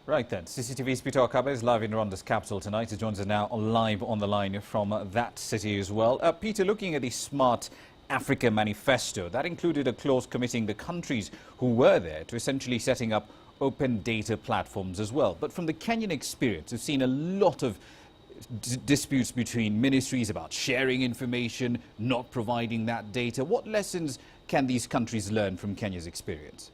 Right then, CCTV's Peter Wakaba is live in Rwanda's capital tonight. He joins us now live on the line from that city as well. Peter, looking at the Smart Africa Manifesto, that included a clause committing the countries who were there to essentially setting up open data platforms as well. But from the Kenyan experience, we've seen a lot of disputes between ministries about sharing information, not providing that data. What lessons can these countries learn from Kenya's experience?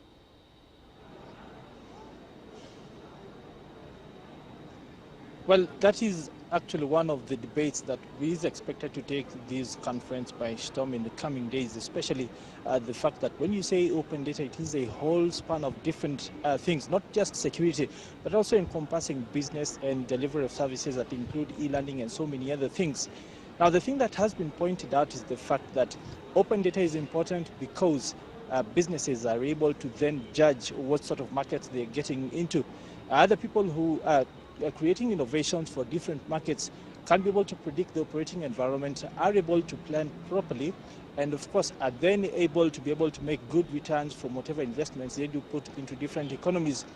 Well, that is actually one of the debates that is expected to take this conference by storm in the coming days, especially the fact that when you say open data, it is a whole span of different things, not just security, but also encompassing business and delivery of services that include e-learning and so many other things. Now, the thing that has been pointed out is the fact that open data is important because businesses are able to then judge what sort of markets they're getting into. Other people who are creating innovations for different markets can be able to predict the operating environment, are able to plan properly, and of course are then able to make good returns from whatever investments they do put into different economies.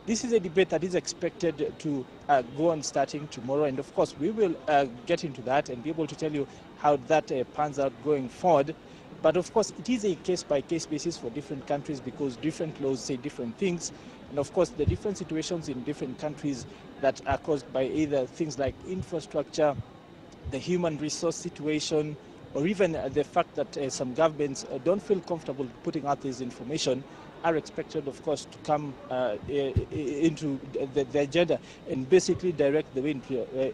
This is a debate that is expected to go on starting tomorrow, and of course we will get into that and be able to tell you how that pans out going forward. But of course, it is a case-by-case basis for different countries because different laws say different things. And of course, the different situations in different countries that are caused by either things like infrastructure, the human resource situation, or even the fact that some governments don't feel comfortable putting out this information are expected, of course, to come into the agenda and basically direct the way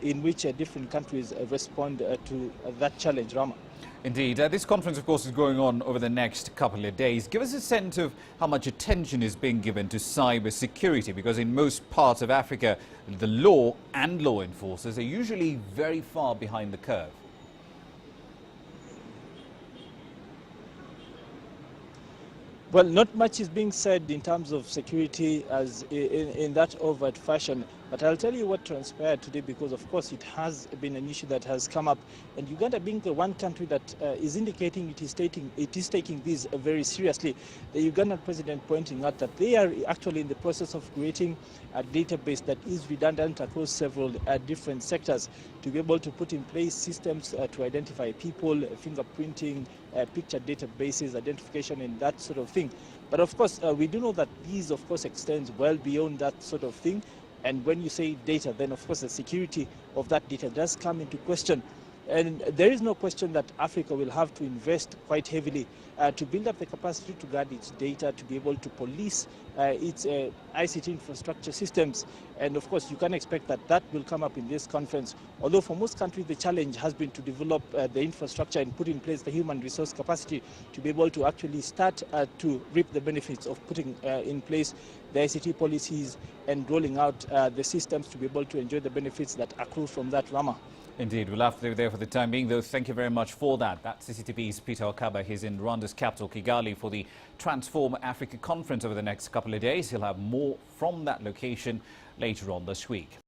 in which different countries respond to that challenge, Rama. Indeed. This conference, of course, is going on over the next couple of days. Give us a sense of how much attention is being given to cyber security, because in most parts of Africa, the law and law enforcers are usually very far behind the curve. Well, not much is being said in terms of security as in that overt fashion. But I'll tell you what transpired today because, of course, it has been an issue that has come up. And Uganda being the one country that is indicating it is taking this very seriously. The Ugandan president pointing out that they are actually in the process of creating a database that is redundant across several different sectors to be able to put in place systems to identify people, fingerprinting, picture databases, identification, and that sort of thing. But of course, we do know that these, of course, extends well beyond that sort of thing. And when you say data, then of course the security of that data does come into question. And there is no question that Africa will have to invest quite heavily to build up the capacity to guard its data, to be able to police its ICT infrastructure systems. And of course, you can expect that that will come up in this conference. Although for most countries, the challenge has been to develop the infrastructure and put in place the human resource capacity to be able to actually start to reap the benefits of putting in place the ICT policies and rolling out the systems to be able to enjoy the benefits that accrue from that, Rama. Indeed, we'll have to leave there for the time being, though. Thank you very much for that. That's CCTV's Peter Wakaba. He's in Rwanda's capital, Kigali, for the Transform Africa conference over the next couple of days. He'll have more from that location later on this week.